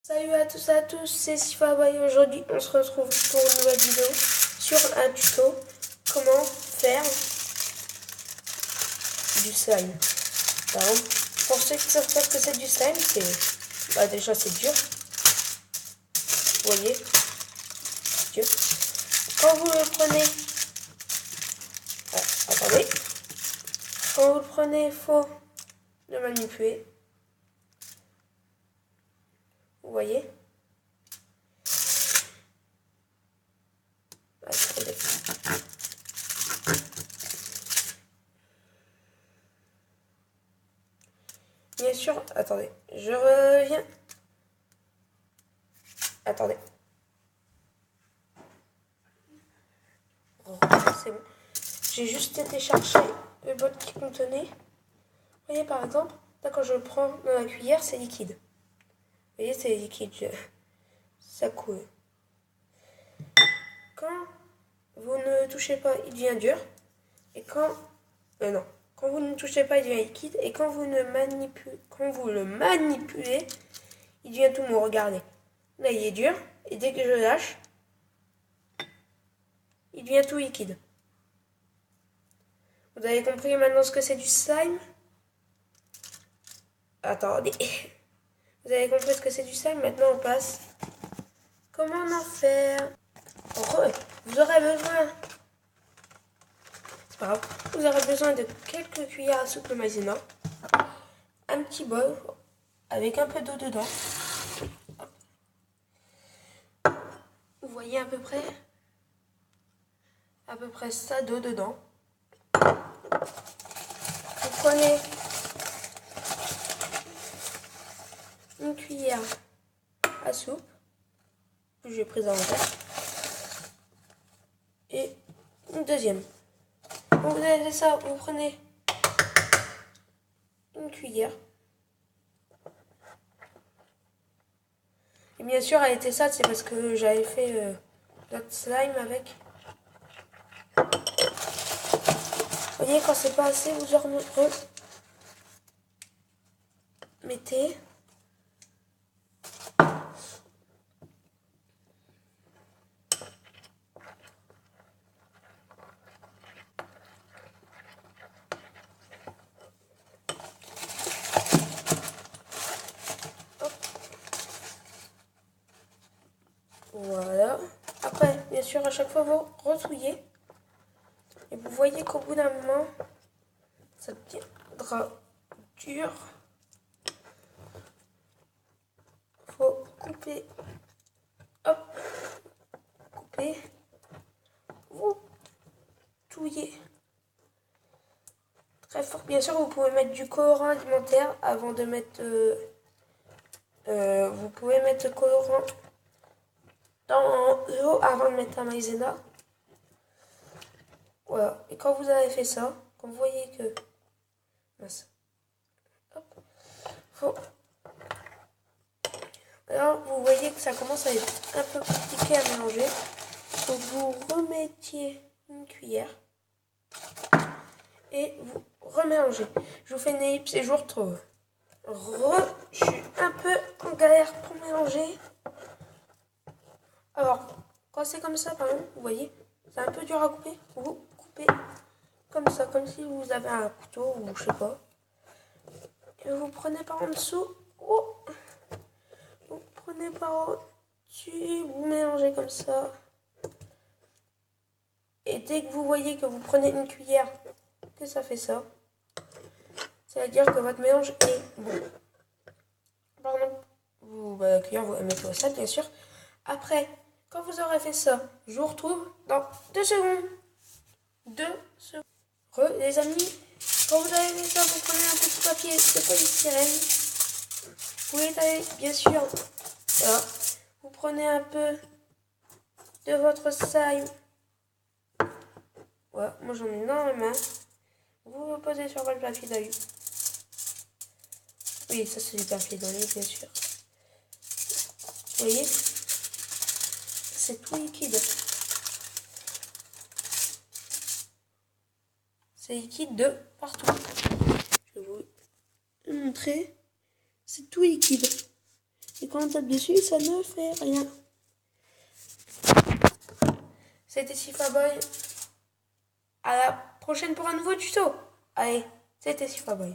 Salut à tous et à tous, c'est Sifa et aujourd'hui on se retrouve pour une nouvelle vidéo sur un tuto comment faire du slime. Alors, pour ceux qui ne savent pas ce que c'est du slime, c'est déjà c'est dur. Vous voyez, dur. Quand vous le prenez, attendez, quand vous le prenez, il faut le manipuler. Vous voyez? Attendez. Bien sûr, attendez, je reviens. Attendez. Oh, c'est bon. J'ai juste été chercher le bol qui contenait. Vous voyez par exemple, là quand je le prends dans la cuillère, c'est liquide. Vous voyez, c'est liquide, ça coule. Quand vous ne touchez pas, il devient dur. Et quand vous ne touchez pas, il devient liquide. Et quand vous le manipulez, il devient tout mou. Regardez. Là, il est dur. Et dès que je lâche, il devient tout liquide. Vous avez compris maintenant ce que c'est du slime? Attendez. Vous avez compris ce que c'est du slime? Maintenant, on passe. Comment en faire? Vous aurez besoin. C'est pas grave. Vous aurez besoin de quelques cuillères à soupe de maïzena. Un petit bol avec un peu d'eau dedans. Vous voyez à peu près ça d'eau dedans. Vous prenez une cuillère à soupe que j'ai prise en verre et une deuxième. Quand vous avez fait ça, vous prenez une cuillère. Et bien sûr, elle était sale, c'est parce que j'avais fait notre slime avec. Vous voyez, quand c'est pas assez, vous remettez. Voilà. Après, bien sûr, à chaque fois, vous retouillez. Et vous voyez qu'au bout d'un moment, ça deviendra dur. Faut couper. Hop. Couper. Vous touillez très fort. Bien sûr, vous pouvez mettre du colorant alimentaire avant de mettre... vous pouvez mettre le colorant dans l'eau avant de mettre la maïzena. Voilà. Et quand vous avez fait ça, quand vous voyez que... Hop. Alors, vous voyez que ça commence à être un peu compliqué à mélanger. Donc, vous remettiez une cuillère et vous remélangez. Je vous fais une ellipse et je vous retrouve. Je suis un peu en galère pour mélanger. Alors, quand c'est comme ça, par exemple, vous voyez, c'est un peu dur à couper. Vous coupez comme ça, comme si vous avez un couteau ou je sais pas. Et vous prenez par en dessous. Vous prenez par au-dessus, vous mélangez comme ça. Et dès que vous voyez que vous prenez une cuillère, que ça fait ça, c'est-à-dire que votre mélange est bon. Pardon. La cuillère, vous la mettez au sel, bien sûr. Après, quand vous aurez fait ça, je vous retrouve dans 2 secondes. 2 secondes. Les amis, quand vous avez fait ça, vous prenez un petit papier de polystyrène. Vous l'étalez, bien sûr. Là. Vous prenez un peu de votre slime. Voilà, moi j'en ai dans la main. Vous le posez sur votre papier d'alu. Oui, ça c'est du papier d'alu, bien sûr. Vous voyez, c'est tout liquide. C'est liquide de partout. Je vais vous le montrer. C'est tout liquide. Et quand on tape dessus, ça ne fait rien. C'était Sifaboy. À la prochaine pour un nouveau tuto. Allez, c'était Sifaboy.